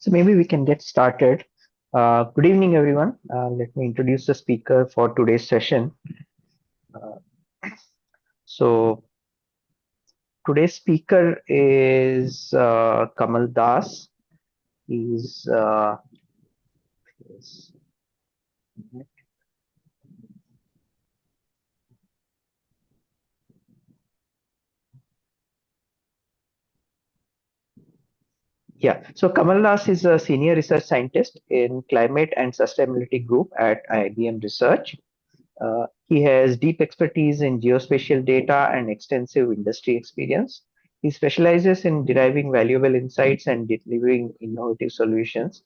So maybe we can get started. Good evening, everyone. Let me introduce the speaker for today's session. Uh, so today's speaker is Kamal Das. He's yes. Yeah. So Kamal Das is a senior research scientist in climate and sustainability group at IBM Research. He has deep expertise in geospatial data and extensive industry experience. He specializes in deriving valuable insights and delivering innovative solutions.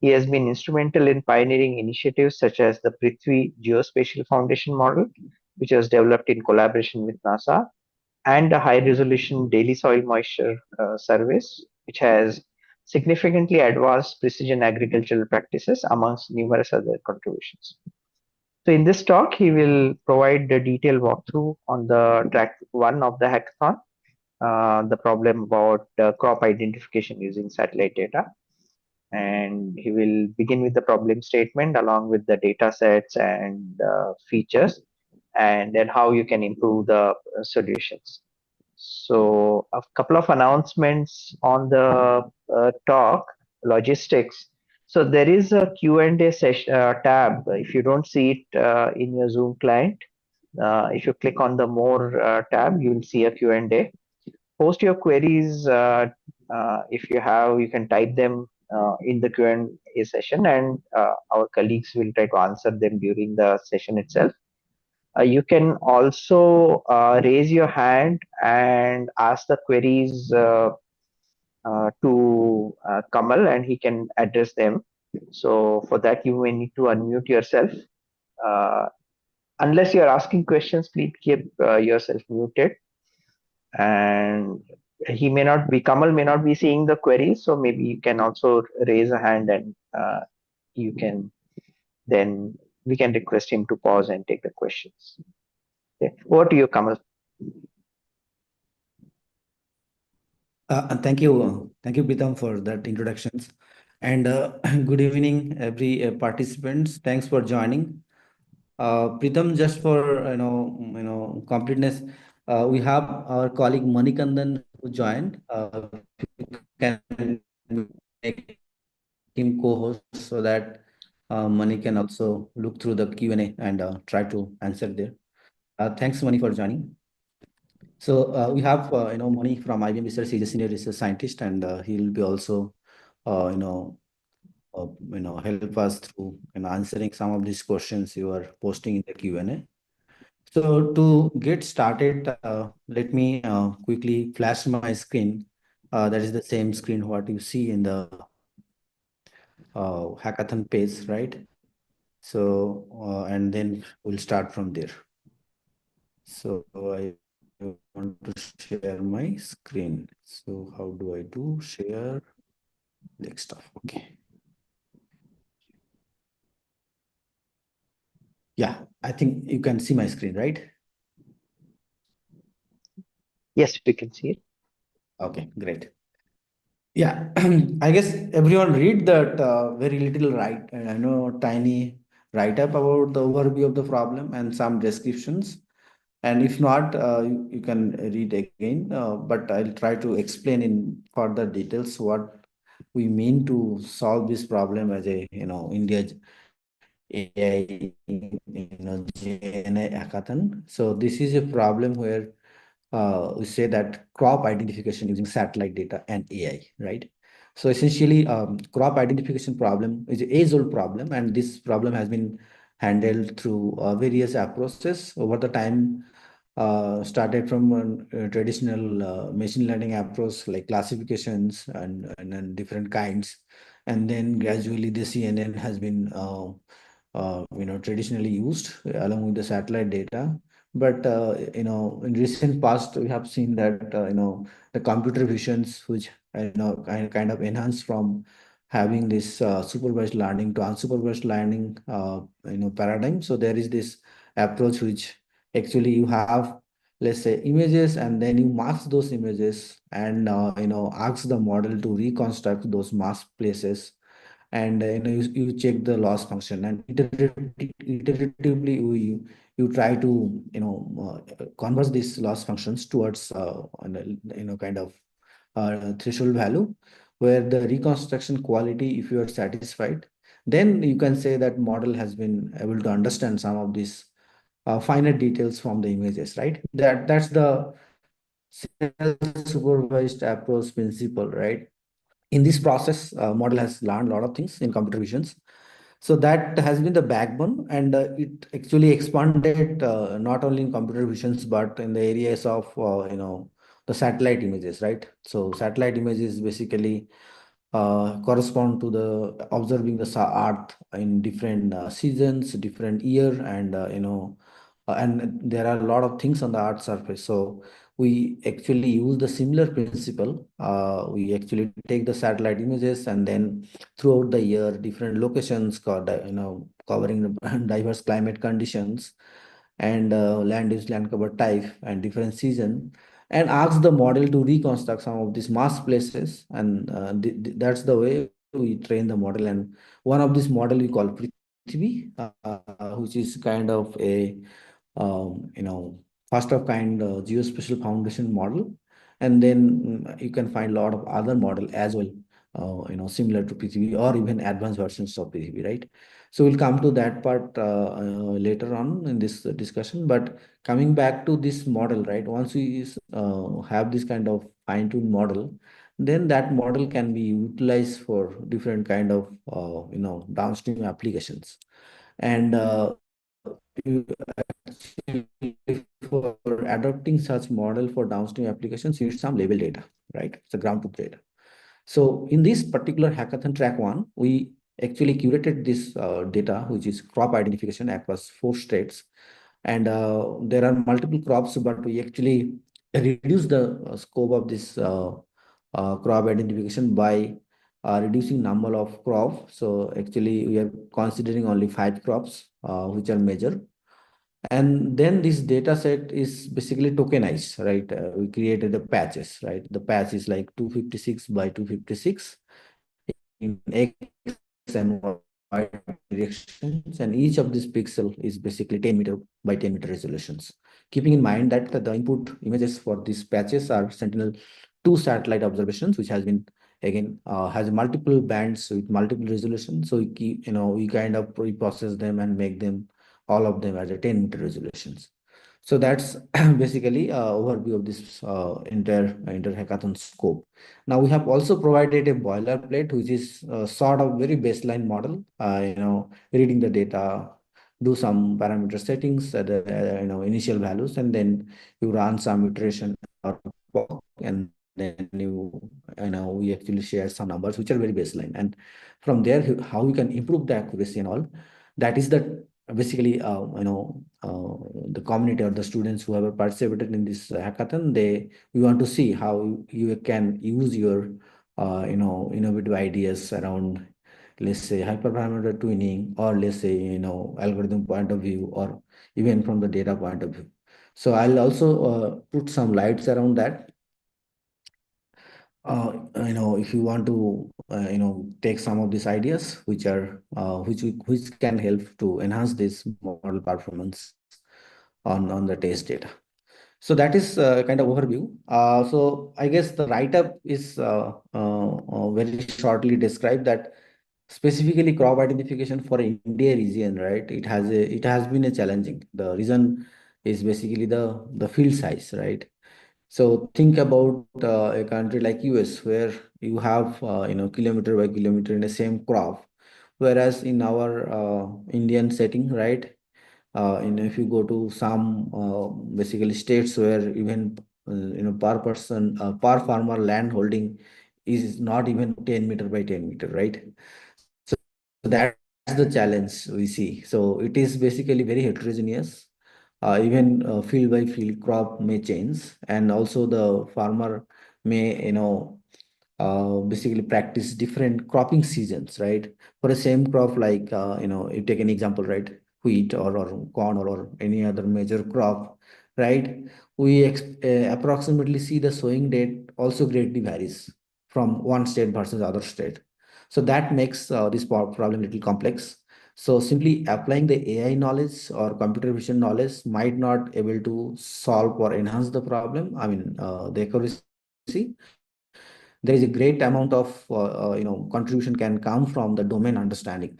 He has been instrumental in pioneering initiatives such as the Prithvi Geospatial Foundation Model, which was developed in collaboration with NASA, and the high resolution daily soil moisture service, which has significantly advanced precision agricultural practices amongst numerous other contributions. So in this talk, he will provide a detailed walkthrough on the track 1 of the hackathon, the problem about crop identification using satellite data. And he will begin with the problem statement along with the data sets and features, and then how you can improve the solutions. So a couple of announcements on the talk, logistics. So there is a Q&A session, tab. If you don't see it in your Zoom client, if you click on the more tab, you will see a Q&A. Post your queries. If you have, you can type them in the Q&A session, and our colleagues will try to answer them during the session itself. You can also raise your hand and ask the queries to Kamal, and he can address them. So for that, you may need to unmute yourself. Uh, Unless you're asking questions, please keep yourself muted. And Kamal may not be seeing the queries, so maybe you can also raise a hand, and you can then we can request him to pause and take the questions. Okay. Over to you, Kamal. Thank you, Pritam, for that introductions. And good evening, every participants. Thanks for joining. Pritam, just for completeness, we have our colleague Manikandan who joined. Can make him co-host so that Mani can also look through the Q&A and try to answer there. Thanks, Mani, for joining. So we have Mani from IBM Research. He's a senior research scientist, and he'll be also uh, you know help us through answering some of these questions you are posting in the Q&A. So to get started, let me quickly flash my screen. That is the same screen what you see in the hackathon page, right? So and then we'll start from there. So I want to share my screen. So how do I do share desktop? Okay. Yeah, I think you can see my screen, right? Yes, we can see it. Okay, great. Yeah, I guess everyone read that very little right, and I know tiny write up about the overview of the problem and some descriptions. And if not, you can read again. But I'll try to explain in further details what we mean to solve this problem as a India AI GenAI hackathon. So this is a problem where we say that crop identification using satellite data and AI, right? So essentially, crop identification problem is an age-old problem, and this problem has been handled through various approaches over the time. Started from a traditional machine learning approach like classifications and then different kinds, and then gradually the CNN has been traditionally used along with the satellite data. But in recent past, we have seen that the computer visions, which kind of enhanced from having this supervised learning to unsupervised learning, paradigm. So there is this approach which actually you have let's say images, and then you mask those images and ask the model to reconstruct those masked places, and you check the loss function, and iteratively you try to converse these loss functions towards kind of threshold value, where the reconstruction quality, if you are satisfied, then you can say that model has been able to understand some of these finer details from the images, right? That's the self-supervised approach principle, right? In this process, model has learned a lot of things in computer visions. So that has been the backbone, and it actually expanded not only in computer visions but in the areas of the satellite images, right? So satellite images basically correspond to the observing the earth in different seasons, different year, and and there are a lot of things on the earth surface. So we actually use the similar principle. We actually take the satellite images, and then throughout the year, different locations covering the diverse climate conditions, and land use, land cover type, and different season, and ask the model to reconstruct some of these mass places. And that's the way we train the model. And one of this model we call Prithvi, which is kind of a first of kind geospatial foundation model. And then you can find a lot of other model as well, similar to Prithvi or even advanced versions of Prithvi, right? So we'll come to that part later on in this discussion. But coming back to this model, right? Once we have this kind of fine-tuned model, then that model can be utilized for different kind of downstream applications. And for adopting such model for downstream applications, you need some label data, right? It's a ground truth data. So in this particular hackathon track 1, we actually curated this data, which is crop identification across 4 states. And there are multiple crops, but we actually reduce the scope of this crop identification by reducing number of crop. So actually we are considering only 5 crops, which are major. And then this data set is basically tokenized, right? We created the patches, right? The patch is like 256 by 256 in X and Y directions, and each of these pixel is basically 10 meter by 10 meter resolutions. Keeping in mind that the input images for these patches are Sentinel-2 satellite observations, which has been again has multiple bands with multiple resolutions. So we keep, we kind of pre-process them and make them all of them as a 10 meter resolutions. So that's basically overview of this entire hackathon scope. Now we have also provided a boilerplate, which is sort of very baseline model. Reading the data, do some parameter settings at the initial values, and then you run some iteration or POC, and then we actually share some numbers which are very baseline. And from there, how we can improve the accuracy and all. That is the basically the community or the students who have participated in this hackathon. We want to see how you can use your innovative ideas around, let's say, hyperparameter tuning, or let's say algorithm point of view, or even from the data point of view. So I'll also put some lights around that. If you want to take some of these ideas which are which can help to enhance this model performance on the test data. So that is kind of overview. So I guess the write-up is very shortly described that specifically crop identification for India region, right? It has been a challenging. The reason is basically the field size, right? So think about a country like US, where you have kilometer by kilometer in the same crop, whereas in our Indian setting, right? If you go to some basically states where even per person per farmer land holding is not even 10 meter by 10 meter, right? So that's the challenge we see. So it is basically very heterogeneous. Even field by field crop may change, and also the farmer may basically practice different cropping seasons, right? For the same crop, like you take an example, right? Wheat or corn, or any other major crop. right? We approximately see the sowing date also greatly varies from one state versus other state. So that makes this problem a little complex. So simply applying the AI knowledge or computer vision knowledge might not able to solve or enhance the problem. I mean, the accuracy. There is a great amount of contribution can come from the domain understanding,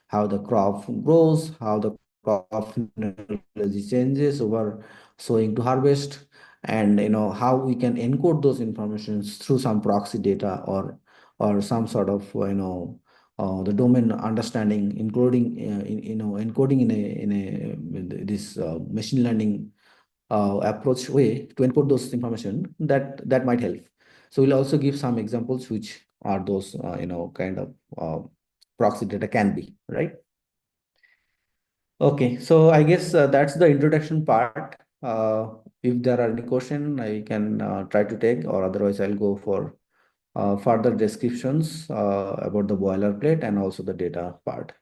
how the crop grows, how the crop phenology changes over sowing to harvest, and how we can encode those informations through some proxy data or some sort of the domain understanding, including encoding in this machine learning approach way to encode those information that might help. So we'll also give some examples which are those kind of uh, proxy data can be, right? Okay, so I guess that's the introduction part. If there are any question, I can try to take, or otherwise I'll go for further descriptions about the boilerplate and also the data part.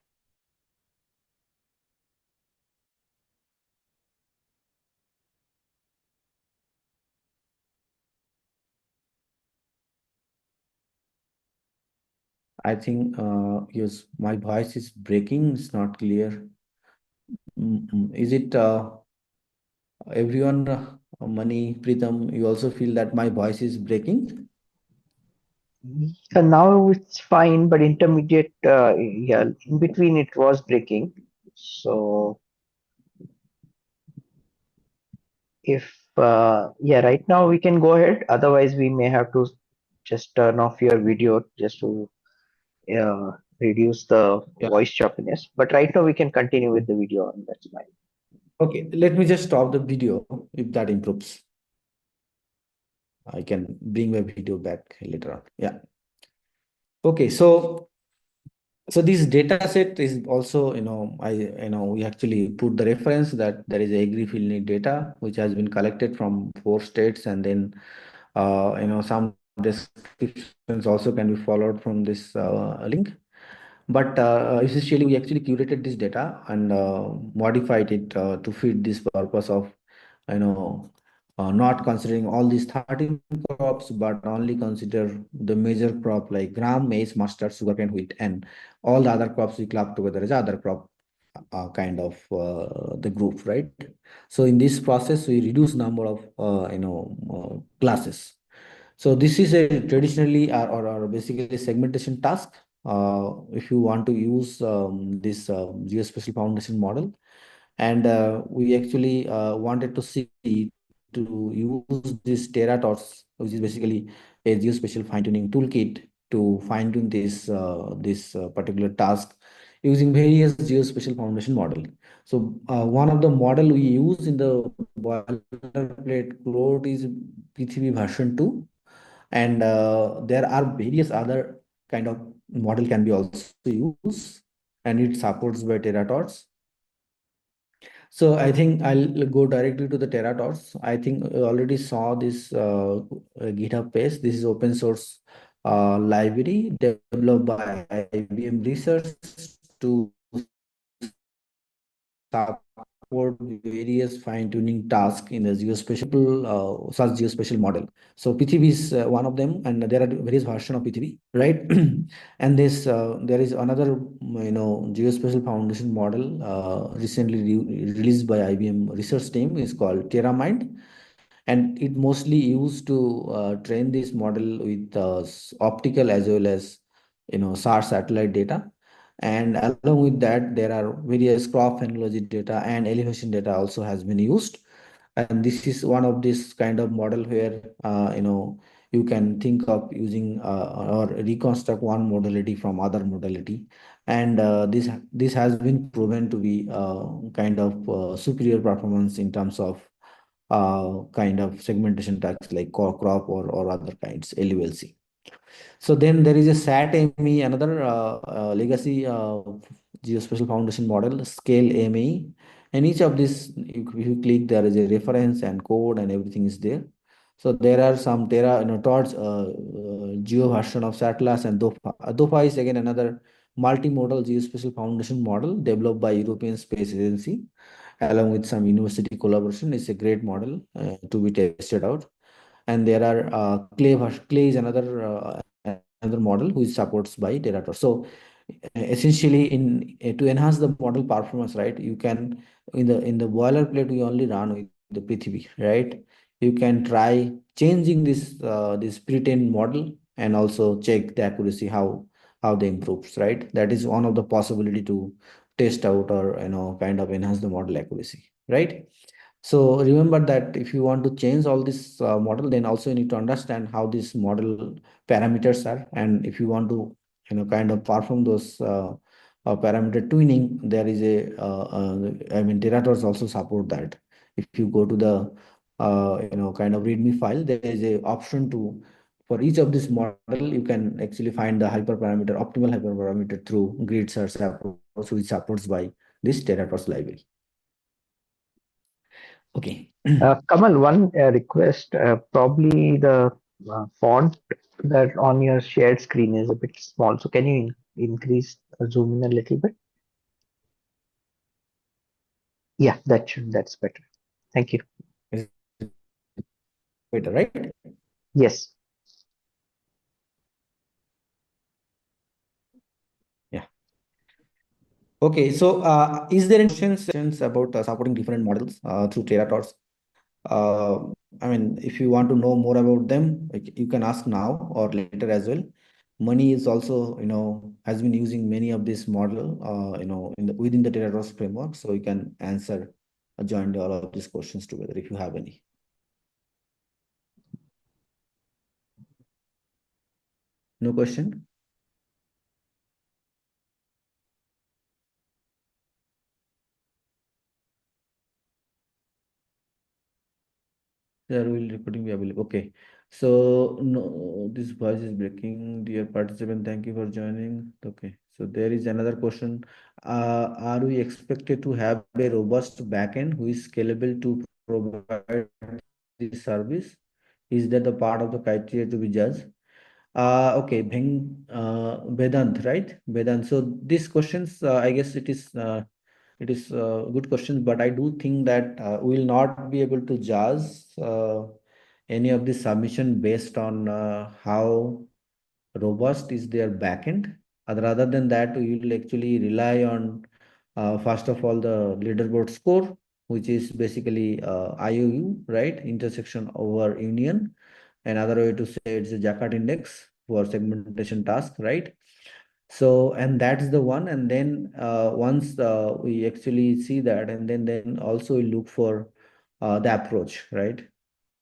I think yes, my voice is breaking. It's not clear. Is it everyone, Mani, Pritam, you also feel that my voice is breaking? Now it's fine, but intermediate, yeah, in between it was breaking. So if, yeah, right now we can go ahead. Otherwise, we may have to just turn off your video just to reduce the Yeah. voice choppiness. But right now we can continue with the video on that's fine. Okay, let me just stop the video if that improves. I can bring my video back later on. Yeah. Okay, so this data set is also, we actually put the reference that there is agri-field need data, which has been collected from 4 states, and then, some descriptions also can be followed from this link. But essentially, we actually curated this data and modified it to fit this purpose of, you know, not considering all these 13 crops, but only consider the major crop like gram, maize, mustard, sugarcane, wheat, and all the other crops we club together as other crop kind of the group, right? So in this process, we reduce number of classes. So this is a traditionally or basically segmentation task. If you want to use this geospatial foundation model, and we actually wanted to see to use this TerraTots, which is basically a geospatial fine-tuning toolkit to fine-tune this particular task using various geospatial foundation model. So one of the model we use in the boilerplate code is PTV version 2, and there are various other kind of model can be also used, and it supports by TerraTots. So I think I'll go directly to the TerraTots. I think I already saw this GitHub page. This is open source library developed by IBM Research to support various fine-tuning tasks in the geospatial such geospatial model. So PTV is one of them, and there are various versions of PTV, right? And this there is another geospatial foundation model recently released by IBM research team is called TerraMind, and it mostly used to train this model with optical as well as SAR satellite data. And along with that, there are various crop phenology data and elevation data also has been used. And this is one of this kind of model where you can think of using or reconstruct one modality from other modality, and this has been proven to be kind of superior performance in terms of kind of segmentation tasks like crop or other kinds LULC. So then there is a SAT-ME, another legacy geospatial foundation model, scale ME. And each of these, if you click, there is a reference and code and everything is there. So there are some towards geo version of SATLAS and DOFA. DOFA is again another multimodal geospatial foundation model developed by European Space Agency. along with some university collaboration. It's a great model to be tested out. And there are Clay is another model which supports by Terator. So essentially, to enhance the model performance, right? You can in the boilerplate we only run with the Prithvi, right? You can try changing this pre-trained model and also check the accuracy how they improves, right? That is one of the possibility to test out or kind of enhance the model accuracy, right? So remember that if you want to change all this model, then also you need to understand how this model parameters are. And if you want to, kind of perform those parameter tuning, there is I mean, Terators also support that. If you go to the, kind of README file, there is a option to, for each of this model, you can actually find the hyperparameter, optimal hyperparameter through grid search approach, which supports by this Terators library. Okay. Kamal, one request. Probably the font that on your shared screen is a bit small. So can you increase, zoom in a little bit? Yeah, that's better. Thank you. Is better, right? Yes. Yeah. Okay. So, is there any questions about supporting different models through Terators? I mean, if you want to know more about them, like, you can ask now or later as well. Money is also, has been using many of this model, within the Terators framework. So you can answer, join all of these questions together if you have any. No question? There will recording be available. Okay. So no, this voice is breaking. Dear participant, thank you for joining. Okay. So there is another question. Are we expected to have a robust backend who is scalable to provide this service? Is that the part of the criteria to be judged? Okay, Vedant, right? Vedant. So these questions, I guess it is good questions, but I do think that we will not be able to judge any of the submission based on how robust is their backend. Rather than that, we will actually rely on first of all the leaderboard score, which is basically IOU, right? Intersection over union. Another way to say it's a Jaccard index for segmentation task, right? So, and that's the one. And then once we actually see that, and then also we look for the approach, right?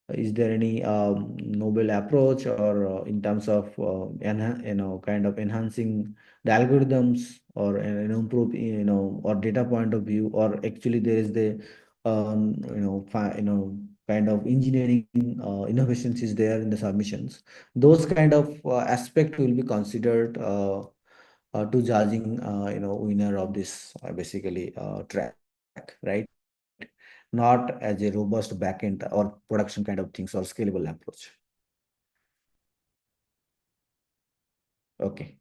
Is there any novel approach or in terms of kind of enhancing the algorithms or improve or data point of view, or actually there is the kind of engineering innovations is there in the submissions. Those kind of aspect will be considered to judging winner of this basically track, right? Not as a robust backend or production kind of things or scalable approach. Okay.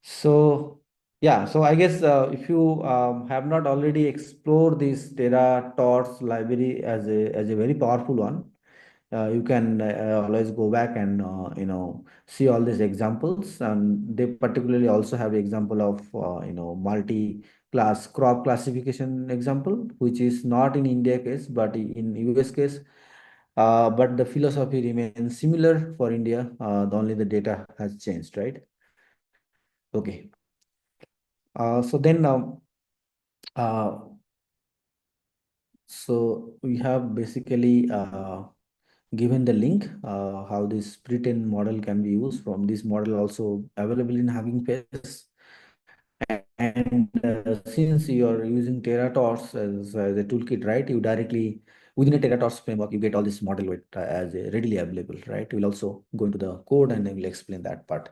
So yeah, so I guess if you have not already explored this Tors library as a very powerful one, you can always go back and see all these examples, and they particularly also have example of multi-class crop classification example, which is not in India case but in US case. But the philosophy remains similar for India. The only the data has changed, right? Okay. So then uh, so we have basically given the link how this pre-trained model can be used. From this model also available in Hugging Face. And since you are using Terators as a toolkit, right, you directly within a Terators framework, you get all this model with, as a readily available, right? We'll also go into the code and then we'll explain that part.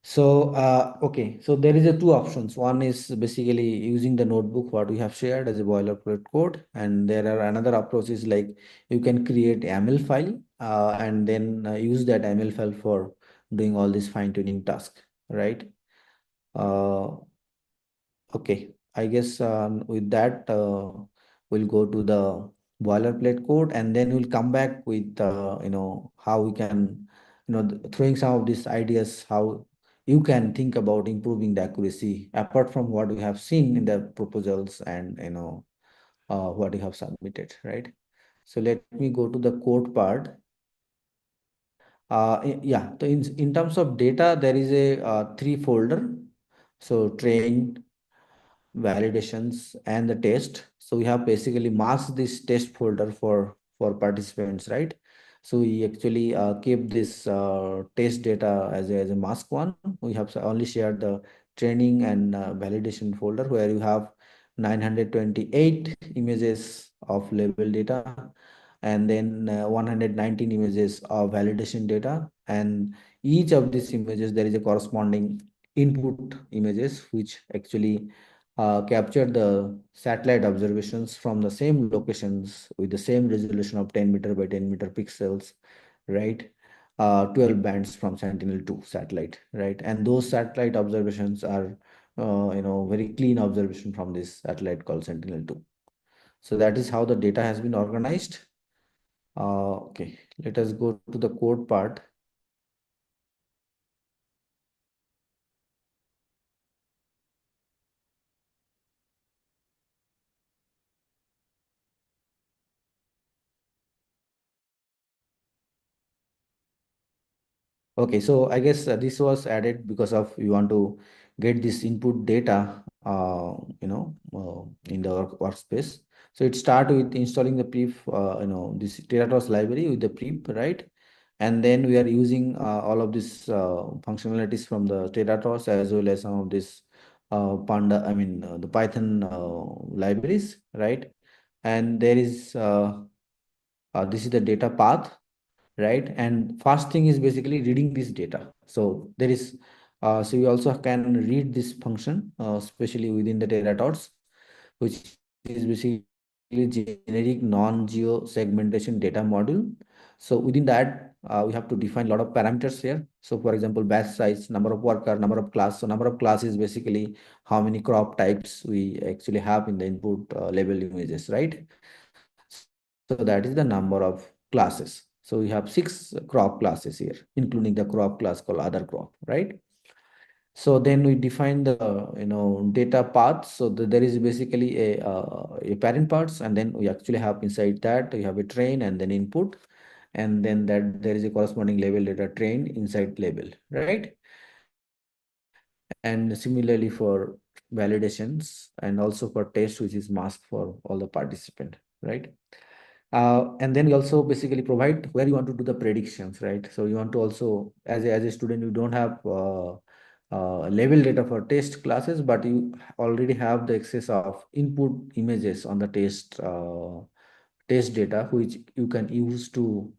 So, okay, so there is a two options. One is basically using the notebook, what we have shared as a boilerplate code. And there are another approach is like you can create YAML file and then use that YAML file for doing all this fine tuning task, right? Uh, okay, I guess with that, we'll go to the boilerplate code, and then we'll come back with how we can throwing some of these ideas, how you can think about improving the accuracy apart from what we have seen in the proposals and what you have submitted, right? So let me go to the code part. Yeah, so in terms of data, there is a three folder. So train, validations, and the test. So we have basically masked this test folder for participants, right? So we actually keep this test data as a mask one. We have only shared the training and validation folder where you have 928 images of label data, and then 119 images of validation data, and each of these images there is a corresponding input images which actually capture the satellite observations from the same locations with the same resolution of 10 meter by 10 meter pixels, right? 12 bands from Sentinel-2 satellite, right? And those satellite observations are, very clean observation from this satellite called Sentinel-2. So that is how the data has been organized. Okay, let us go to the code part. Okay, so I guess this was added because of we want to get this input data, in the workspace. So it start with installing the pref, this Terratos library with the prep, right? And then we are using all of these functionalities from the Terratos as well as some of this Panda, the Python libraries, right? And there is this is the data path, right? And first thing is basically reading this data. So there is, so you also can read this function, especially within the Teratots, which is basically generic non-geo segmentation data module. So within that, we have to define a lot of parameters here. So for example, batch size, number of worker, number of class. So number of class is basically how many crop types we actually have in the input label images, right? So that is the number of classes. So we have 6 crop classes here, including the crop class called other crop, right? So then we define the data paths. So there is basically a parent parts, and then we actually have inside that we have a train and then input, and then that there is a corresponding label data train inside label, right? And similarly for validations and also for test, which is masked for all the participant, right? And then we also basically provide where you want to do the predictions, right? So you want to also, as a student, you don't have label data for test classes, but you already have the access of input images on the test data, which you can use to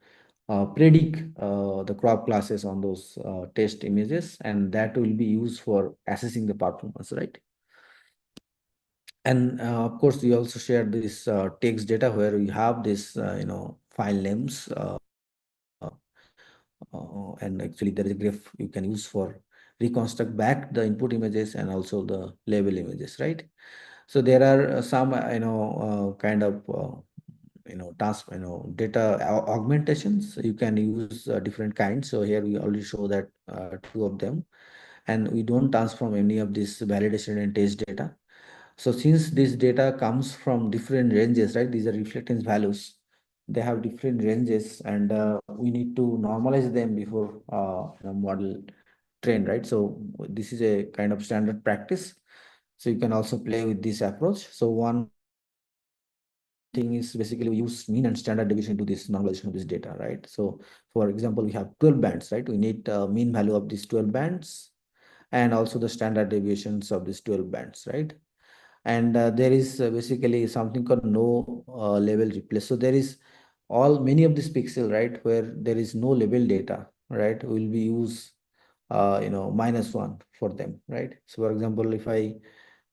predict the crop classes on those test images, and that will be used for assessing the performance, right? And of course, we also share this text data where we have this, file names, and actually there is a graph you can use for reconstruct back the input images and also the label images, right? So there are some, kind of, task, data augmentations. You can use different kinds. So here we already show that two of them, and we don't transform any of this validation and test data. So since this data comes from different ranges, right? These are reflectance values. They have different ranges, and we need to normalize them before model train, right? So this is a kind of standard practice. So you can also play with this approach. So one thing is basically we use mean and standard deviation into this normalization of this data, right? So for example, we have 12 bands, right? We need mean value of these 12 bands and also the standard deviations of these 12 bands, right? And there is basically something called no label replace. So there is all many of this pixel, right, where there is no label data, right, will be use -1 for them, right? So for example, if I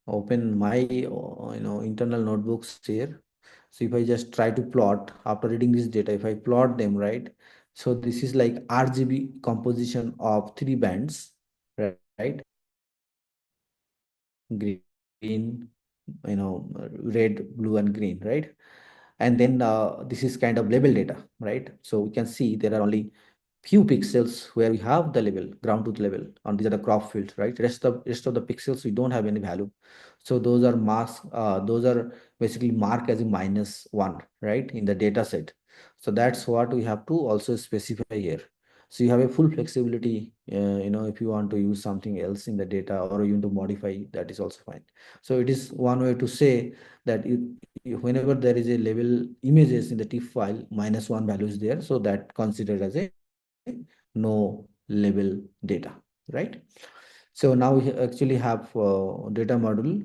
open my internal notebooks here, so if I just try to plot after reading this data, if I plot them, right, so this is like RGB composition of 3 bands, right? Green, blue, red, blue, and green, right? And then this is kind of label data, right? So we can see there are only few pixels where we have the level, ground truth level, and these are the crop fields, right? Rest of the pixels we don't have any value. So those are mask, those are basically marked as a -1, right, in the data set. So that's what we have to also specify here. So you have a full flexibility, if you want to use something else in the data or you want to modify, that is also fine. So it is one way to say that whenever there is a level images in the TIFF file, -1 value is there, so that considered as a no level data, right? So now we actually have data model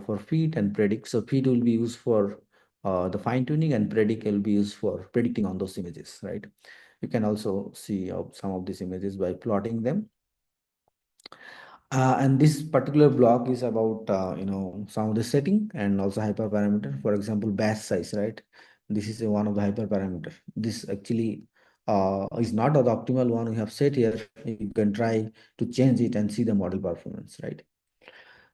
for feed and predict. So feed will be used for the fine tuning, and predict will be used for predicting on those images, right? You can also see some of these images by plotting them. And this particular block is about some of the setting and also hyperparameter. For example, batch size, right? This is one of the hyperparameter. This actually is not the optimal one we have set here. You can try to change it and see the model performance, right?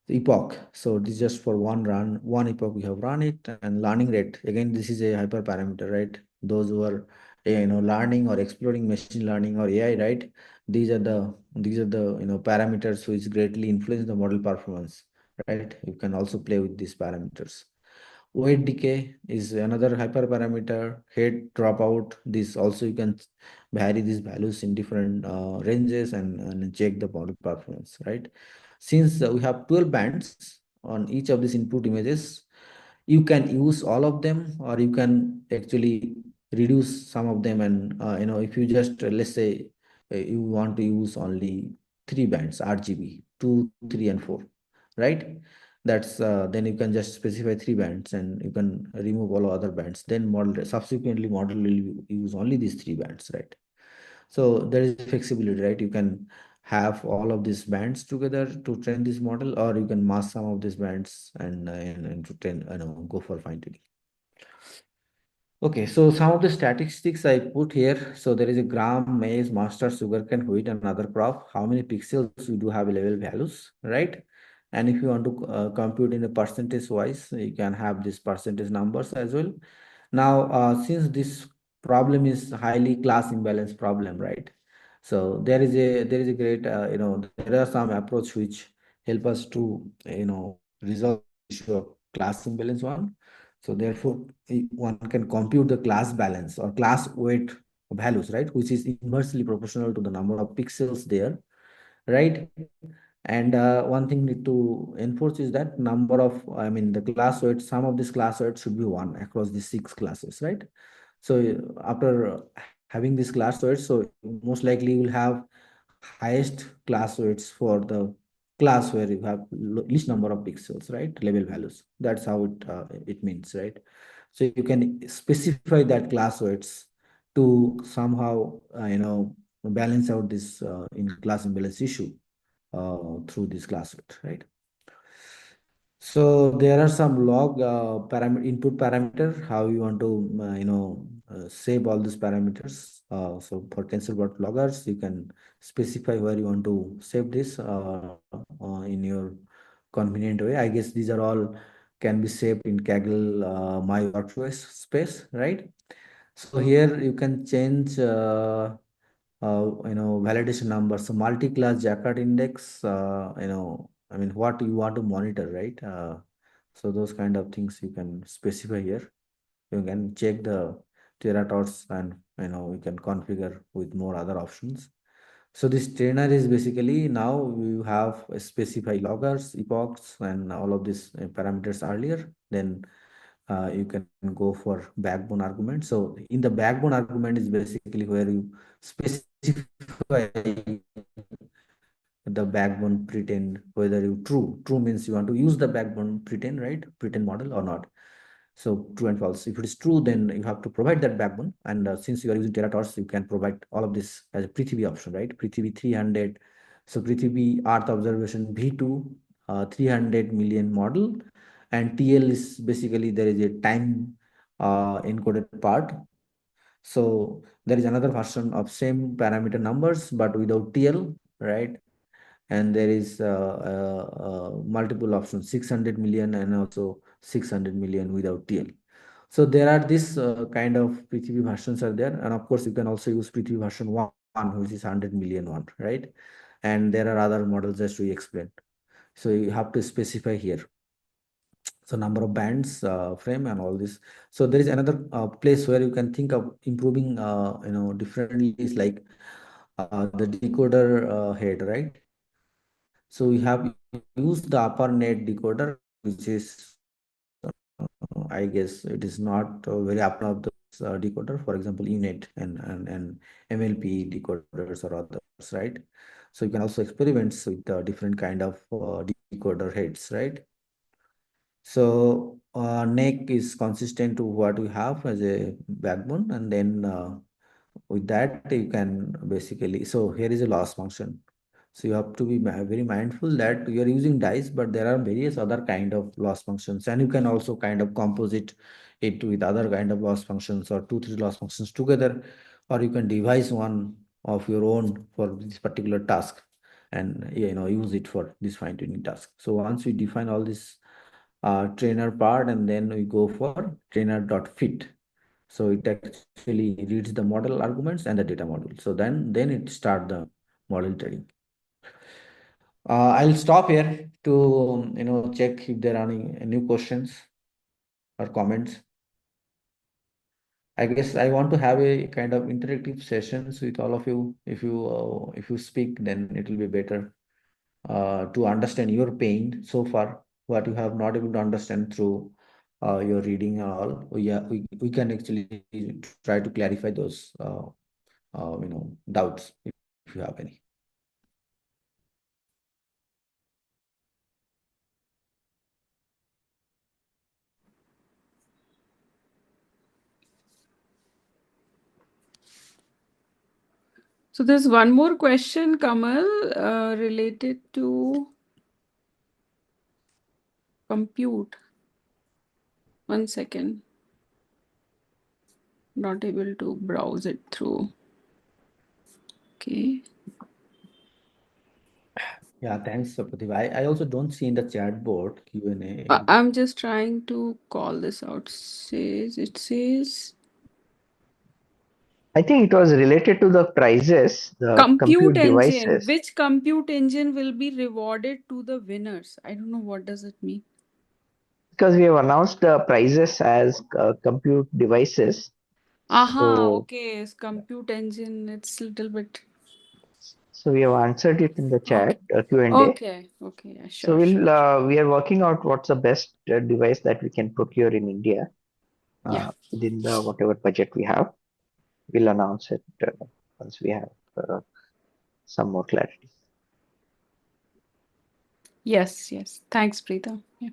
The epoch. So this is just for one run, one epoch we have run it. And learning rate. Again, this is a hyperparameter, right? Those who are learning or exploring machine learning or AI, right? These are the parameters which greatly influence the model performance, right? You can also play with these parameters. Weight decay is another hyperparameter. Head dropout. This also you can vary these values in different ranges and check the model performance, right? Since we have 12 bands on each of these input images, you can use all of them, or you can actually reduce some of them. And if you just let's say you want to use only three bands RGB, 2, 3, and 4, right? That's then you can just specify three bands and you can remove all other bands. Then model subsequently model will use only these three bands, right? So there is flexibility, right? You can have all of these bands together to train this model, or you can mask some of these bands and to train, go for fine tuning. Okay, so some of the statistics I put here. So there is a gram, maize, mustard, sugarcane, wheat, and other crop. How many pixels we do have level values, right? And if you want to compute in a percentage wise, you can have this percentage numbers as well. Now, since this problem is highly class imbalance problem, right? So there is a great there are some approach which help us to resolve this issue of class imbalance one. So therefore, one can compute the class balance or class weight values, right, which is inversely proportional to the number of pixels there, right? And one thing need to enforce is that number of, I mean, the class weight, some of this class weight should be one across the six classes, right? So after having this class weight, so most likely you will have highest class weights for the class where you have least number of pixels, right? Level values. That's how it means, right? So you can specify that class weights to somehow balance out this in class imbalance issue through this class weight, right? So there are some log input parameter, how you want to save all these parameters. So for TensorBot loggers, you can specify where you want to save this in your convenient way. I guess these are all can be saved in Kaggle my workspace space, right? So here you can change validation numbers. So multi-class Jaccard index, I mean, what you want to monitor, right? So those kind of things you can specify here. You can check the terators, and you can configure with more other options. So this trainer is basically, now you have specify loggers, epochs, and all of these parameters earlier. Then you can go for backbone argument. So in the backbone argument is basically where you specify the backbone pretend whether you true means you want to use the backbone pretend, right, pretend model or not. So true and false. If it is true, then you have to provide that backbone. And since you are using terators, you can provide all of this as a Prithvi option, right? Prithvi 300. So Prithvi Earth observation V2, 300 million model, and TL is basically there is a time encoded part. So there is another version of same parameter numbers but without TL, right? and there is multiple options, 600 million and also 600 million without TL. So there are this kind of Prithvi versions are there, and of course you can also use Prithvi version 1, which is 100 million one, right? And there are other models as we explained. So you have to specify here. So number of bands, frame, and all this. So there is another place where you can think of improving, differently is like the decoder head, right? So we have used the upper net decoder, which is I guess it is not very upper of the decoder, for example, UNIT and MLP decoders or others, right? So you can also experiment with different kind of decoder heads, right? So neck is consistent to what we have as a backbone, and then with that you can basically, so here is a loss function. So you have to be very mindful that you are using dice, but there are various other kind of loss functions, and you can also kind of composite it with other kind of loss functions or two, three loss functions together, or you can devise one of your own for this particular task and use it for this fine tuning task. So once we define all this trainer part, and then we go for trainer.fit. So it actually reads the model arguments and the data module. So then it start the model training. I'll stop here to check if there are any new questions or comments. I guess I want to have a kind of interactive sessions with all of you. If you speak, then it will be better to understand your pain so far, what you have not able to understand through your reading and all. We can actually try to clarify those doubts if you have any. So there's one more question, Kamal, related to compute. One second. Not able to browse it through. Okay. Yeah, thanks, Pratibha. I also don't see in the chat board Q&A. I'm just trying to call this out. It says I think it was related to the prices, the compute compute engine. devices, Which compute engine will be rewarded to the winners? I don't know, what does it mean. because we have announced the prices as compute devices. Aha, So, okay. It's compute engine. It's a little bit. so we have answered it in the Okay. chat Q&A. Okay. Okay. Yeah, So sure, sure. we are working out what's the best device that we can procure in India Yeah. within the whatever budget we have. We'll announce it once we have some more clarity. Yes. Yes. Thanks, Preeta. Yeah.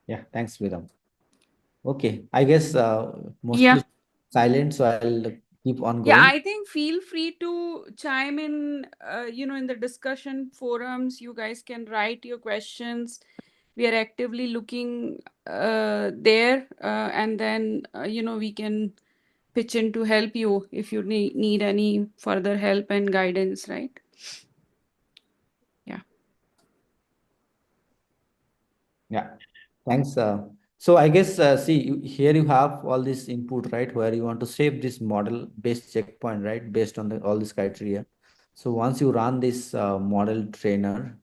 Yeah, thanks, Vedam. Okay, I guess Yeah. mostly silent, so I'll keep on Yeah, going. I think feel free to chime in, in the discussion forums. You guys can write your questions. We are actively looking there, and then, we can pitch in to help you if you need any further help and guidance, right? Yeah. Yeah, thanks. So I guess, see, here you have all this input, right, where you want to save this model based checkpoint, right, based on all this criteria. So once you run this model trainer,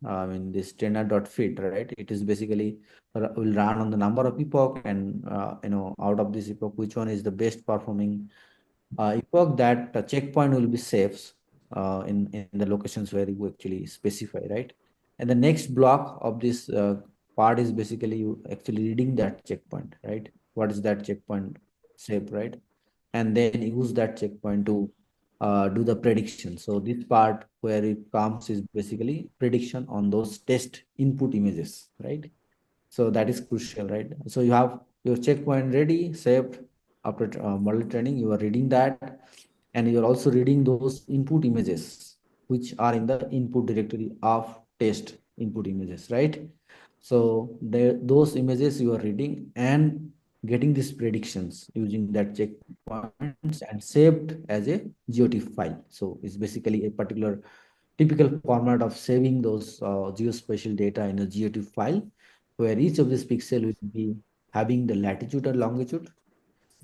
this trainer.fit, right, it is basically will run on the number of epoch, and out of this epoch, which one is the best performing epoch, that checkpoint will be safe in the locations where you actually specify, right? And the next block of this part is basically you actually reading that checkpoint, right? What is that checkpoint shape, right? And then use that checkpoint to do the prediction. So this part where it comes is basically prediction on those test input images, right? So that is crucial, right? So you have your checkpoint ready, saved after model training. You are reading that, and you are also reading those input images, which are in the input directory of test input images, right? So those images you are reading and getting these predictions using that checkpoints and saved as a GOT file. So it's basically a particular typical format of saving those geospatial data in a GOT file, where each of this pixel will be having the latitude or longitude,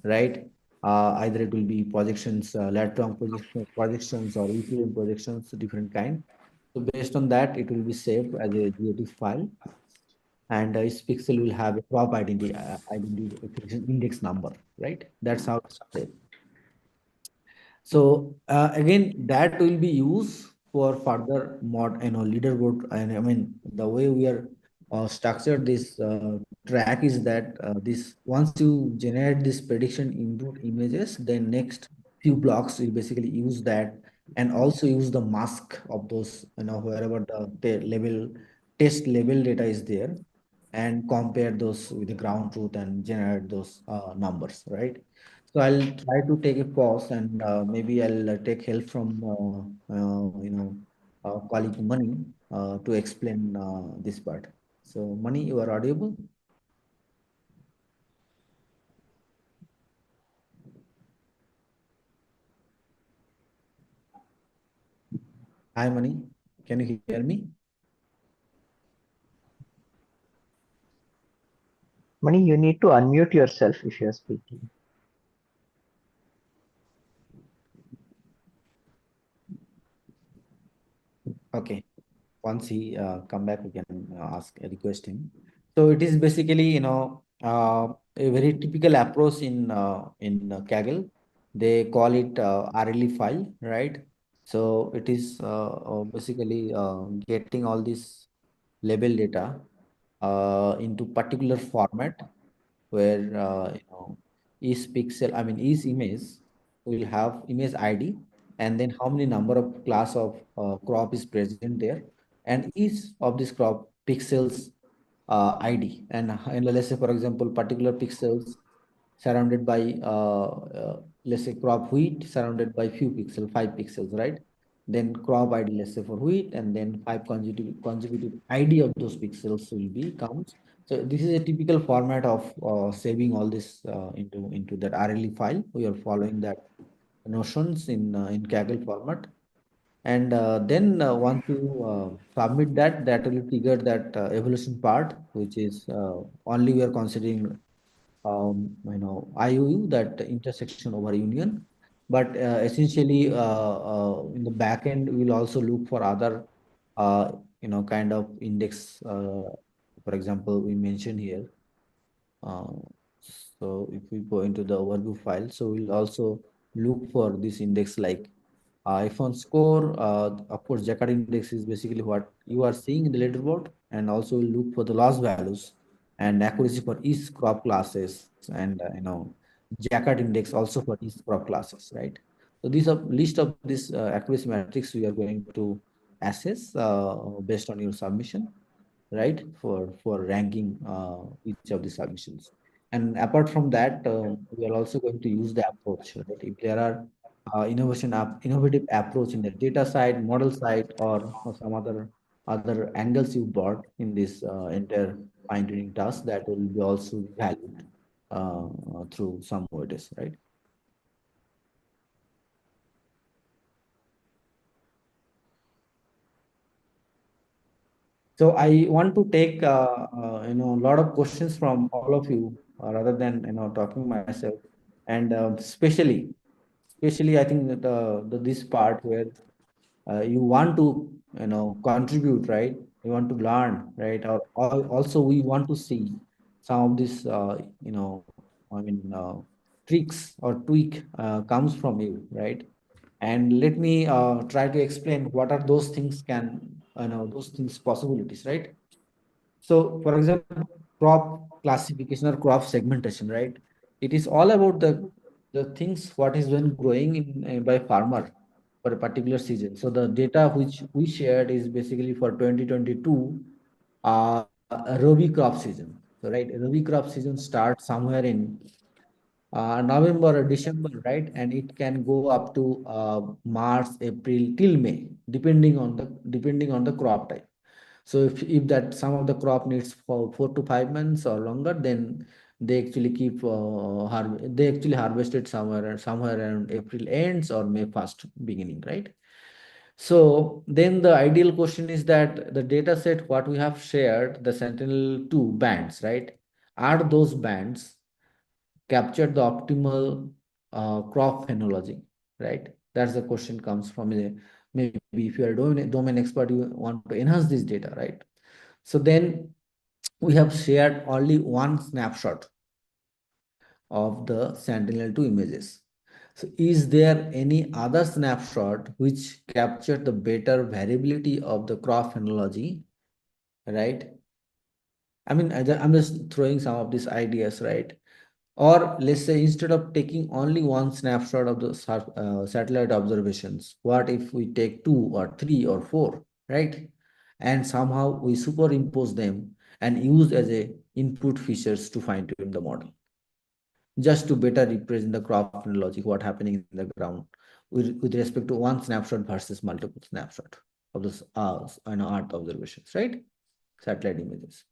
right? Either it will be projections, lat-long projections or Euclidean projections, different kind. So based on that, it will be saved as a GOT file, and each pixel will have a crop identification index number, right? That's how it's saved. So again, that will be used for further leaderboard. And I mean, the way we are structured this track is that this once you generate this prediction input images, then next few blocks will basically use that, and also use the mask of those, wherever the level test level data is there, and compare those with the ground truth and generate those numbers, right? So I'll try to take a pause, and maybe I'll take help from colleague Mani to explain this part. So Mani, you are audible. Hi Mani, can you hear me? Mani, you need to unmute yourself if you're speaking. Okay. Once he come back, we can ask request him. So it is basically a very typical approach in Kaggle. They call it RLE file, right? So it is basically getting all this label data into particular format, where each pixel, I mean each image will have image ID, and then how many number of class of crop is present there, and each of these crop pixels ID, and let's say for example particular pixels surrounded by let's say crop wheat surrounded by few pixels, 5 pixels, right? Then crop ID, let's say for wheat, and then five consecutive ID of those pixels will be counts. So this is a typical format of saving all this into that RLE file. We are following that notions in Kaggle format, and then once you submit that, that will trigger that evaluation part, which is only we are considering IOU, that intersection over union. But essentially, in the back end, we will also look for other, kind of index. For example, we mentioned here. Uh, so if we go into the overview file, so we'll also look for this index like iPhone score. Of course, Jakarta index is basically what you are seeing in the leaderboard, and also we'll look for the loss values and accuracy for each crop classes, and Jakarta index also for each crop classes, right? So these are list of this accuracy metrics we are going to assess based on your submission, right? For ranking each of the submissions. And apart from that, we are also going to use the approach, right? If there are innovative approach in the data side, model side, or some other angles you brought in this entire fine tuning task, that will be also valued through some ways, right? So I want to take a lot of questions from all of you rather than talking myself, and especially I think that this part where you want to contribute, right? You want to learn, right? Or also we want to see some of this I mean tricks or tweak comes from you, right? And let me try to explain what are those things can those things possibilities, right? So for example, crop classification or crop segmentation, right? It is all about the things what is been growing in by farmer for a particular season. So the data which we shared is basically for 2022 a Rabi crop season. So right, Rabi crop season starts somewhere in November or December, right? And it can go up to March, April till May, depending on the crop type. So if that some of the crop needs for 4 to 5 months or longer, then they actually they actually harvest it somewhere around April ends or May first beginning, right? So then the ideal question is that the data set what we have shared, the Sentinel-2 bands, right? Are those bands captured the optimal crop phenology, right? That's the question comes from maybe if you are domain expert, you want to enhance this data, right? So then we have shared only one snapshot of the Sentinel-2 images. So is there any other snapshot which captured the better variability of the crop phenology, right? I mean, I'm just throwing some of these ideas, right? Or let's say instead of taking only one snapshot of the satellite observations, what if we take two or three or four, right? And somehow we superimpose them and use as a input features to fine tune the model, just to better represent the crop logic, what happening in the ground with respect to one snapshot versus multiple snapshot of this Earth observations, right? Satellite images.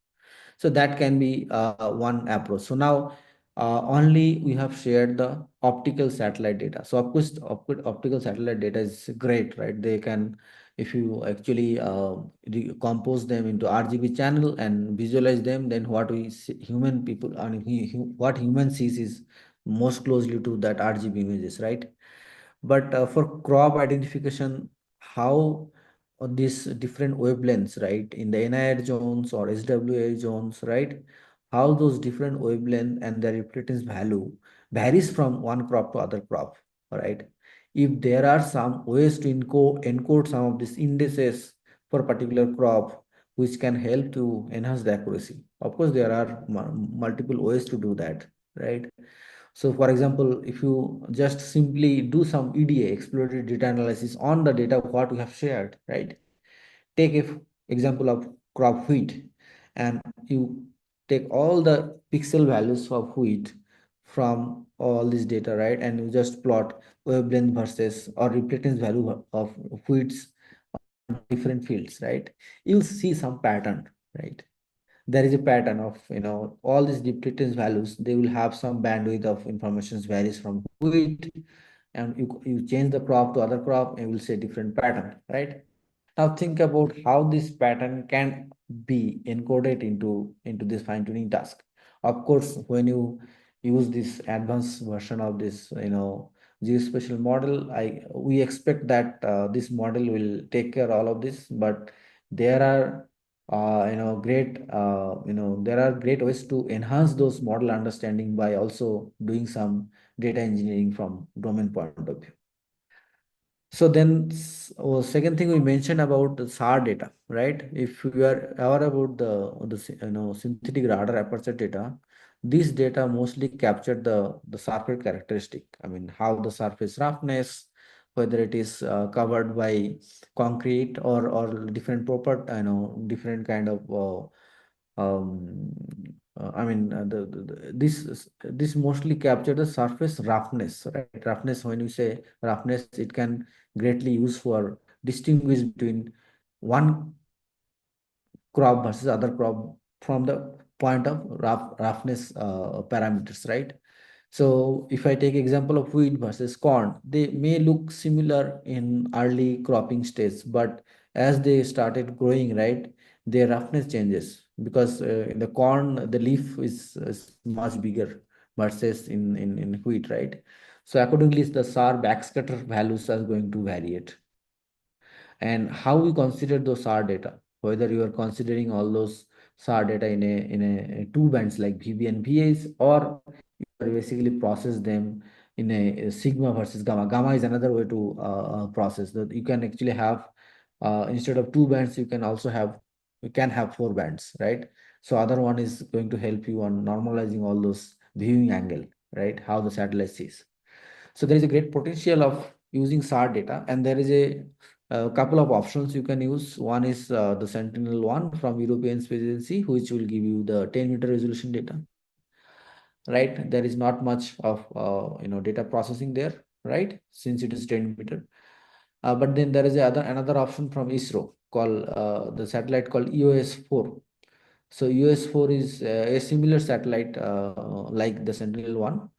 So that can be one approach. So now only we have shared the optical satellite data. So of course, optical satellite data is great, right? They can, if you actually compose them into RGB channel and visualize them, then what we see, human people, I mean, what human sees is most closely to that RGB images, right? But for crop identification, how these different wavelengths, right, in the NIR zones or SWA zones, right, how those different wavelength and their reflectance value varies from one crop to other crop, right? If there are some ways to encode some of these indices for particular crop, which can help to enhance the accuracy. Of course, there are multiple ways to do that, right? So for example, if you just simply do some EDA, exploratory data analysis on the data what we have shared, right? Take a example of crop wheat, and you take all the pixel values of wheat from all this data, right? And you just plot wavelength versus or reflectance value of wheats on different fields, right? You'll see some pattern, right? There is a pattern of all these depleted values. They will have some bandwidth of information varies from wheat, and you change the crop to other crop and you will see a different pattern, right? Now think about how this pattern can be encoded into this fine-tuning task. Of course, when you use this advanced version of this, geospatial model, we expect that this model will take care all of this. But there are, there are great ways to enhance those model understanding by also doing some data engineering from domain point of view. So then, second thing we mentioned about the SAR data, right? If you are aware about the synthetic radar aperture data, this data mostly captured the surface characteristic. I mean, how the surface roughness, whether it is covered by concrete or different proper, different kind of um, I mean, this mostly capture the surface roughness, right? Roughness. When you say roughness, it can greatly use for distinguish between one crop versus other crop from the point of roughness parameters, right? So if I take example of wheat versus corn, they may look similar in early cropping stage, but as they started growing, right, their roughness changes because in the corn, the leaf is much bigger versus in wheat, right? So accordingly, the SAR backscatter values are going to vary it. And how we consider those SAR data, whether you are considering all those SAR data in a two bands like VB and VAs, or you are basically process them in a sigma versus gamma. Gamma is another way to process that. You can actually have instead of two bands, you can have four bands, right? So other one is going to help you on normalizing all those viewing angle, right? How the satellite sees. So there is a great potential of using SAR data, and there is a couple of options you can use. One is the Sentinel-1 from European Space Agency, which will give you the 10-meter resolution data. Right, there is not much of data processing there, right? Since it is 10-meter. But then there is another option from ISRO called the satellite called EOS-4. So EOS-4 is a similar satellite like the Sentinel-1,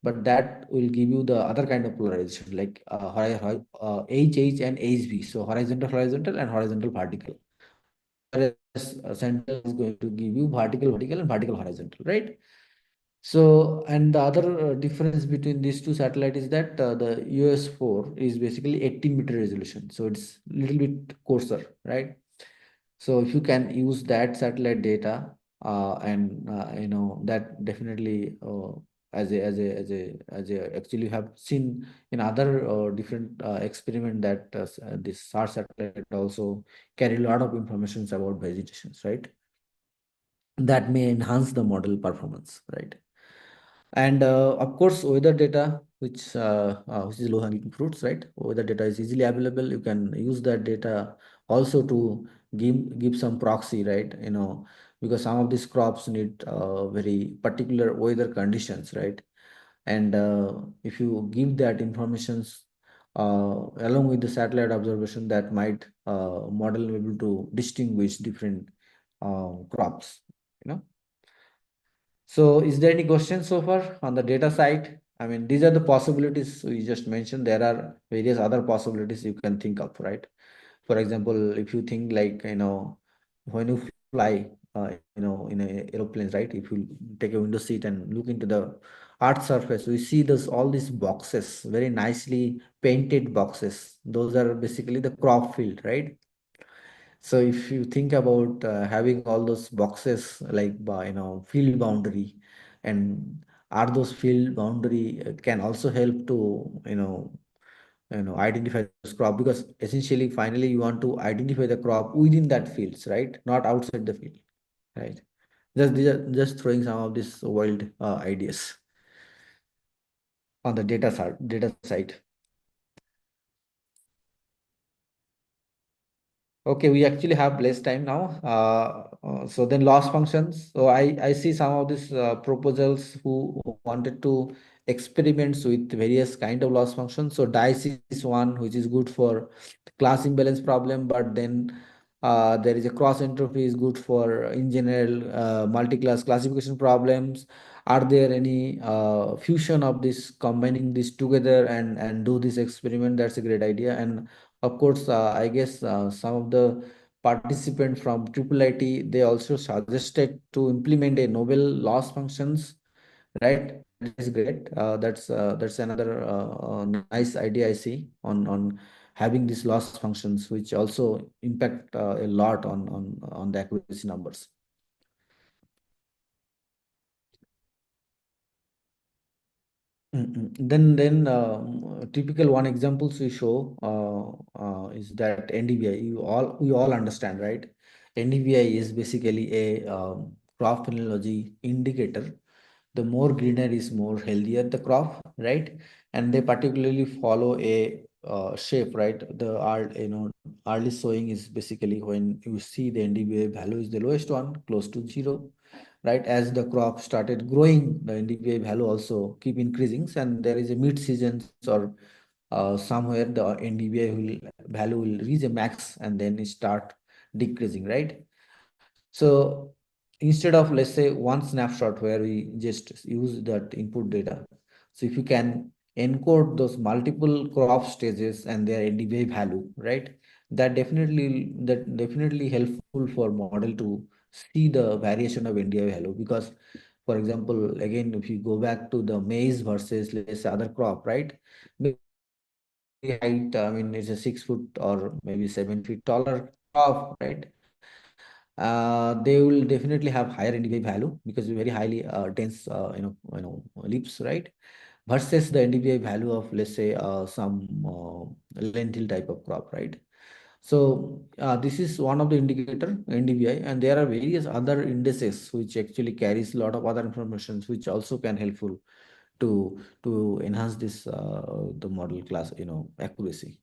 but that will give you the other kind of polarization like HH and HV. So horizontal and horizontal vertical. Whereas center is going to give you vertical and vertical horizontal, right? So, and the other difference between these two satellites is that the US4 is basically 80-meter resolution. So it's a little bit coarser, right? So if you can use that satellite data, and that definitely actually have seen in other different experiment that this SAR satellite also carry a lot of informations about vegetations, right? That may enhance the model performance, right? And of course, weather data, which is low-hanging fruits, right? Weather data is easily available. You can use that data also to give some proxy, right? Because some of these crops need very particular weather conditions, right? And if you give that informations along with the satellite observation, that might model able to distinguish different crops, you know. So is there any question so far on the data side? I mean, these are the possibilities we just mentioned. There are various other possibilities you can think of, right? For example, if you think like, when you fly, in a aeroplanes, right? If you take a window seat and look into the Earth surface, we see all these boxes, very nicely painted boxes. Those are basically the crop field, right? So if you think about having all those boxes like field boundary, and are those field boundary can also help to identify this crop, because essentially finally you want to identify the crop within that fields, right? Not outside the field, right? Just throwing some of these wild ideas on the data side. Okay, we actually have less time now. So then loss functions. So I see some of these proposals who wanted to experiments with various kind of loss functions. So DICE is one which is good for class imbalance problem, but then there is a cross entropy is good for in general multi-class classification problems. Are there any fusion of this, combining this together and do this experiment? That's a great idea. And of course, I guess some of the participants from Triple IT, they also suggested to implement a novel loss functions, right? That is great. That's another nice idea I see on having these loss functions, which also impact a lot on the accuracy numbers. Then typical one examples we show is that NDVI. We all understand, right? NDVI is basically a crop phenology indicator. The more greener is more healthier the crop, right? And they particularly follow a shape, right? The early sowing is basically when you see the NDVI value is the lowest one, close to zero, right? As the crop started growing, the NDVI value also keep increasing, and there is a mid seasons or somewhere the value will reach a max and then it start decreasing, right? So instead of, let's say, one snapshot where we just use that input data, so if you can encode those multiple crop stages and their NDVI value, right? That definitely helpful for model to see the variation of NDVI value. Because, for example, again, if you go back to the maize versus, let's say, other crop, right? Height, I mean, it's a 6 foot or maybe 7 feet taller crop, right? They will definitely have higher NDVI value because very highly dense, leaves, right? Versus the NDVI value of, let's say, some lentil type of crop, right? So this is one of the indicator NDVI, and there are various other indices which actually carries a lot of other information which also can helpful to enhance this the model class accuracy.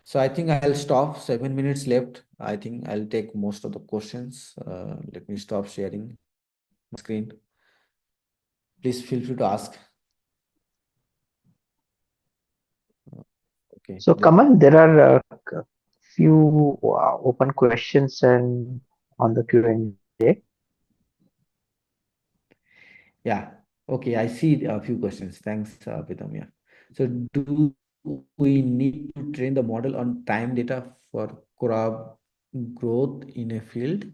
So I think I'll stop. 7 minutes left. I think I'll take most of the questions. Let me stop sharing my screen. Please feel free to ask. Okay. So, Kamal, there are a few open questions and on the Q&A. Yeah. Okay, I see a few questions. Thanks, Pitam. Yeah. So do we need to train the model on time data for crop growth in a field?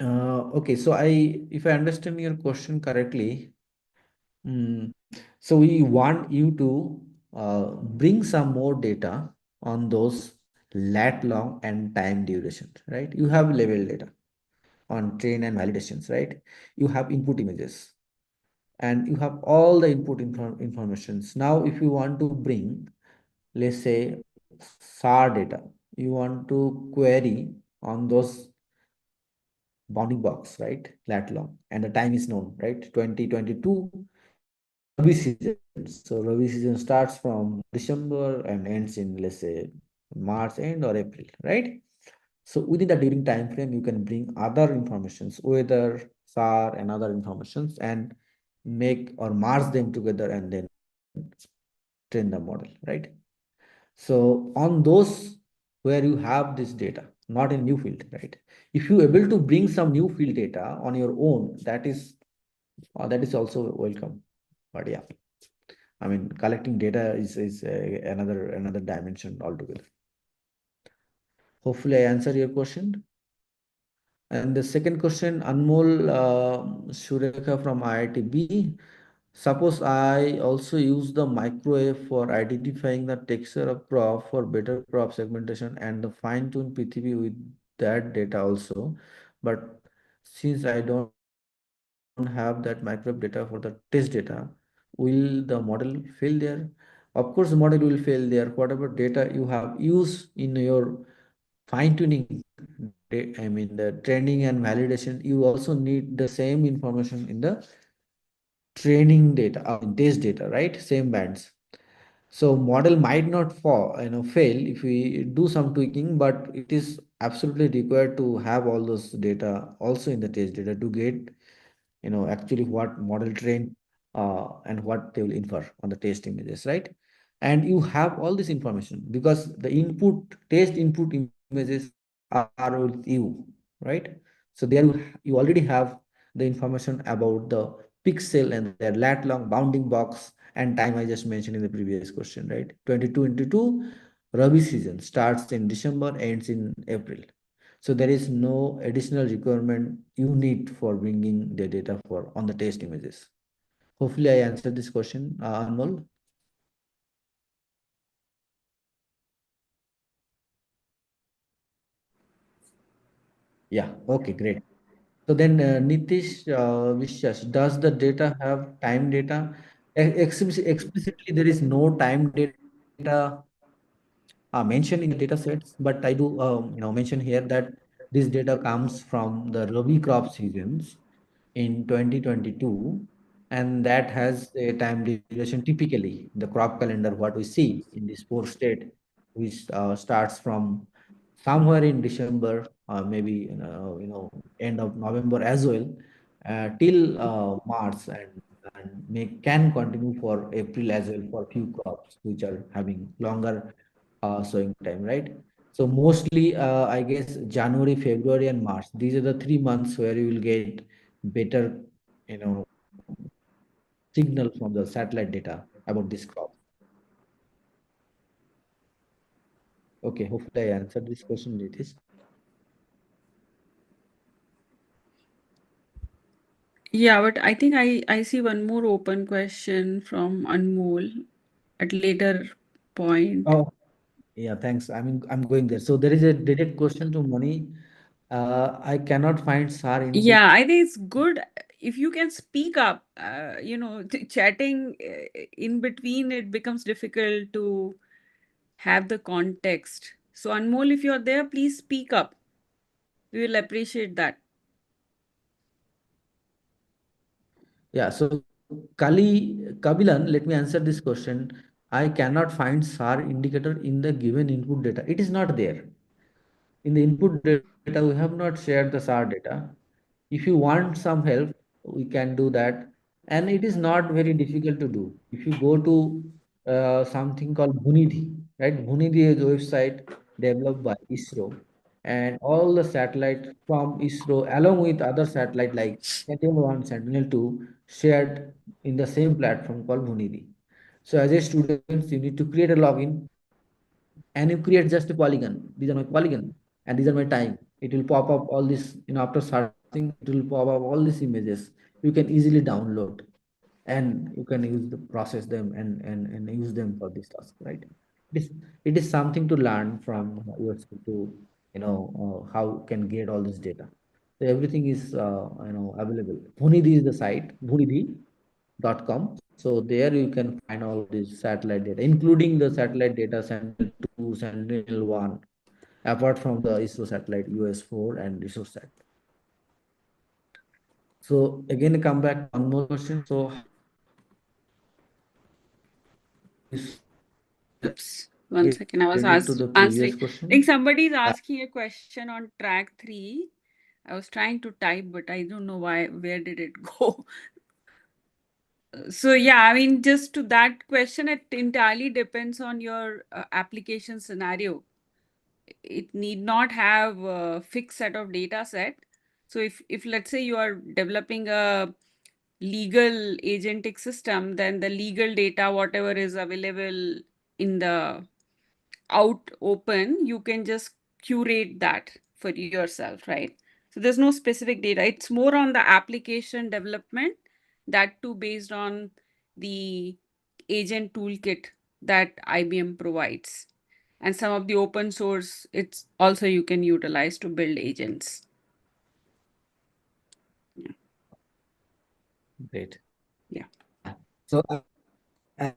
Okay, so if I understand your question correctly, so we want you to bring some more data on those lat long and time duration, right? You have level data on train and validations, right? You have input images and you have all the informations. Now, if you want to bring, let's say, SAR data, you want to query on those bounding box, right? Lat long, and the time is known, right? 2022 Rabi season. So Rabi season starts from December and ends in, let's say, March end or April, right? So within the during time frame, you can bring other informations, weather, SAR, and other informations, and make or merge them together and then train the model, right? So on those where you have this data, not in new field, right? If you able to bring some new field data on your own, that is also welcome. But yeah, I mean, collecting data is another dimension altogether. Hopefully, I answer your question. And the second question, Anmol Surekha from IIT. Suppose I also use the microwave for identifying the texture of crop for better crop segmentation and the fine-tune PTB with that data also. But since I don't have that microwave data for the test data, will the model fail there? Of course, the model will fail there. Whatever data you have used in your fine-tuning, I mean the training and validation, you also need the same information in the training data, I mean test data, right? Same bands. So model might not fail if we do some tweaking, but it is absolutely required to have all those data also in the test data to get, actually what model train and what they will infer on the test images, right? And you have all this information because the test input images are with you, right? So there you already have the information about the pixel and their lat long bounding box and time I just mentioned in the previous question, right? 22 Rabi season starts in December, ends in April. So there is no additional requirement you need for bringing the data for on the test images. Hopefully I answered this question, Anmol. Yeah, okay, great. So then Nitish Vishwas, does the data have time data? Explicitly, there is no time data mentioned in the data sets, but I do mention here that this data comes from the Rabi crop seasons in 2022, and that has a time duration typically the crop calendar what we see in this four state, which starts from somewhere in December, maybe end of November as well, till March, and can continue for April as well for few crops which are having longer sowing time, right? So mostly, I guess January, February, and March. These are the 3 months where you will get better, you know, signal from the satellite data about this crop. Okay, hopefully I answered this question, Nitish. Yeah, but I think I see one more open question from Anmol at later point. Oh, yeah, thanks. I mean, I'm going there. So there is a direct question to Mani. I cannot find SAR indicator. Yeah, I think it's good if you can speak up. Chatting in between, it becomes difficult to have the context. So, Anmol, if you're there, please speak up. We will appreciate that. Yeah, so Kabilan, let me answer this question. I cannot find SAR indicator in the given input data. It is not there. In the input data, we have not shared the SAR data. If you want some help, we can do that. And it is not very difficult to do. If you go to something called Bunidhi, right? Bunidhi is a website developed by ISRO. and all the satellite from ISRO along with other satellite like Sentinel-1, Sentinel-2 shared in the same platform called Bhunidi. So as a student, you need to create a login and you create just a polygon. These are my polygon and these are my time. It will pop up all this, after searching, it will pop up all these images. You can easily download and you can use the process them and use them for this task, right? It is something to learn from yourself to, how you can get all this data. So everything is, available. Bhunidhi is the site, bhunidhi.com. So there you can find all this satellite data, including the satellite data Sentinel-2, Sentinel-1, apart from the ISRO satellite US-4 and ISROSat. So again, come back one more question. So Oops, one second. I was related to the previous answering. I question. think somebody is asking a question on track 3. I was trying to type, but I don't know why. Where did it go? So yeah, I mean, just to that question, it entirely depends on your application scenario. It need not have a fixed set of data set. So if let's say you are developing a legal agentic system, then the legal data, whatever is available in the out open, you can just curate that for yourself, right? So there's no specific data. It's more on the application development, that too based on the agent toolkit that IBM provides. And some of the open source, it's also you can utilize to build agents. Yeah. Great. Yeah. So I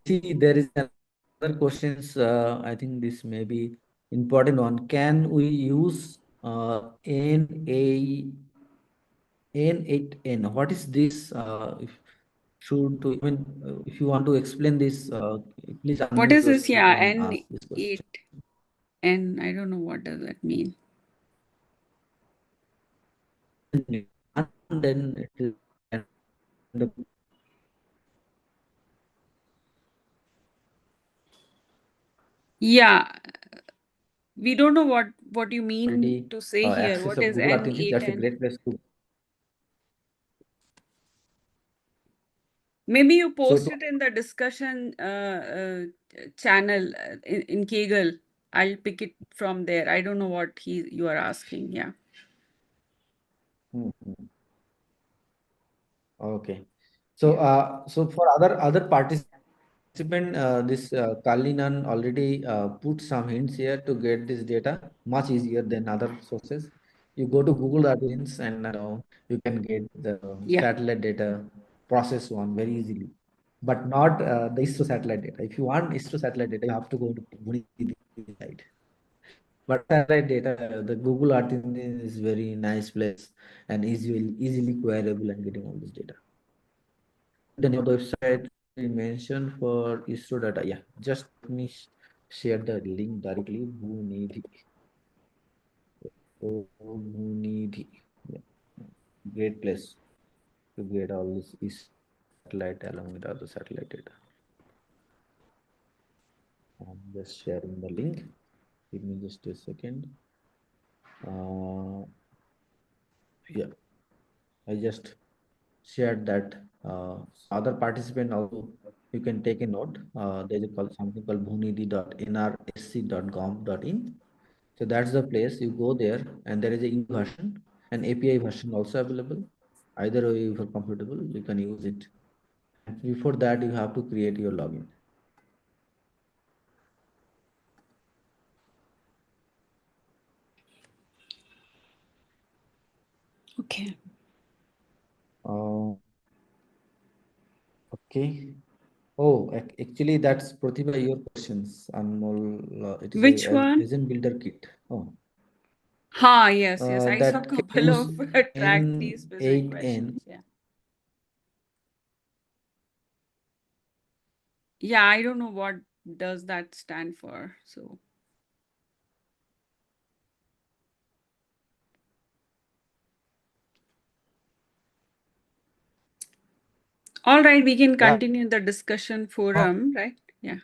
see there is another questions. I think this may be important one. Can we use N8N? What is this? If should to even if you want to explain this, please What unmute is this? yourself Yeah, and ask this question. N8N. I don't know what does that mean. And then it is and the Yeah, we don't know what you mean already to say here. access What of is Google Earth Image, that's a N8N? great place to. Maybe you So post it in the discussion channel in Kaggle. I'll pick it from there. I don't know what you are asking. Yeah. Mhm. Okay. So so for other participant, this Kalinan already put some hints here to get this data much easier than other sources. You go to Google Earth and you can get the Yeah. satellite data process one very easily, but not the ISRO satellite data. If you want ISRO satellite data, you have to go to Bhunidi site. But satellite data, the Google Earth Engine is very nice place and easily queryable and getting all this data. The name of the website we mentioned for ISRO data. Yeah, just let me share the link directly. Bhunidhi. Oh, Bhunidhi. Yeah, great place to get all this ISRO satellite along with other satellite data. I'm just sharing the link. Give me just a second. Yeah, I just shared that. Other participant also, you can take a note. There's something called bhunidhi.nrsc.gov.in. So that's the place you go there, and there is a EU version and API version also available. Either way, if you're comfortable, you can use it. Before that, you have to create your login. Okay. Okay. Oh, actually, that's Pratibha, your questions. Anmol, it is Which a one? agent builder kit. Oh, Yes. I saw a that can couple use of track 3 specific N8N. questions. Yeah. Yeah, I don't know what does that stand for. So all right, we can Yeah. continue the discussion forum, right? Yeah.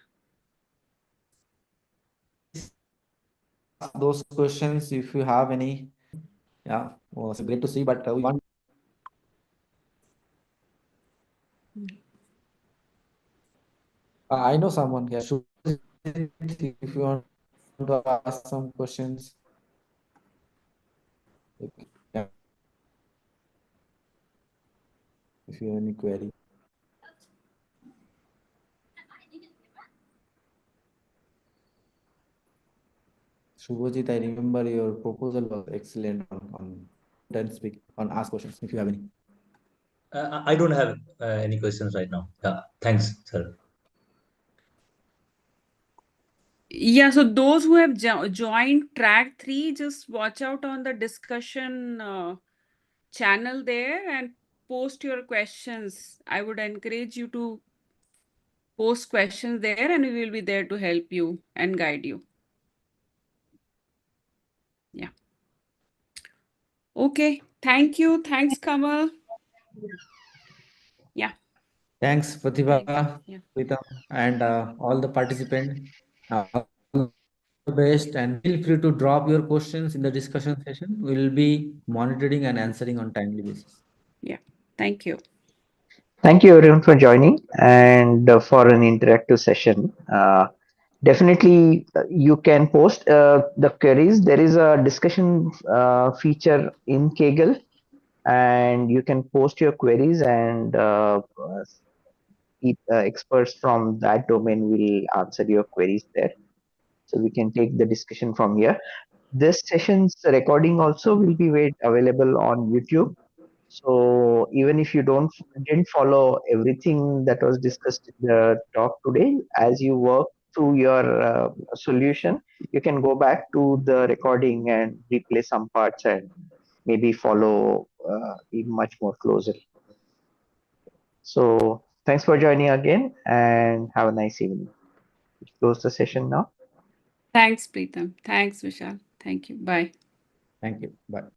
those questions if you have any. Yeah, was great to see, but we want. I know someone here. If you want to ask some questions, yeah, if you have any query. Shubhajit, I remember your proposal was excellent on then speak on ask questions if you have any. I don't have any questions right now. Yeah, thanks, sir. Yeah, so those who have joined track 3, just watch out on the discussion channel there and post your questions. I would encourage you to post questions there, and we will be there to help you and guide you. Yeah. Okay. Thank you. Thanks, Kamal. Yeah. Thanks, Pratibha, Yeah. Pritam, and all the participants. All the best, and feel free to drop your questions in the discussion session. We will be monitoring and answering on timely basis. Yeah. Thank you. Thank you everyone for joining and for an interactive session. Definitely, you can post the queries. There is a discussion feature in Kaggle, and you can post your queries, and experts from that domain will answer your queries there. So we can take the discussion from here. This session's recording also will be made available on YouTube. So even if you didn't follow everything that was discussed in the talk today, as you work through your solution, you can go back to the recording and replay some parts and maybe follow even much more closely. So thanks for joining again and have a nice evening. Close the session now. Thanks, Preetham. Thanks, Vishal. Thank you. Bye. Thank you. Bye.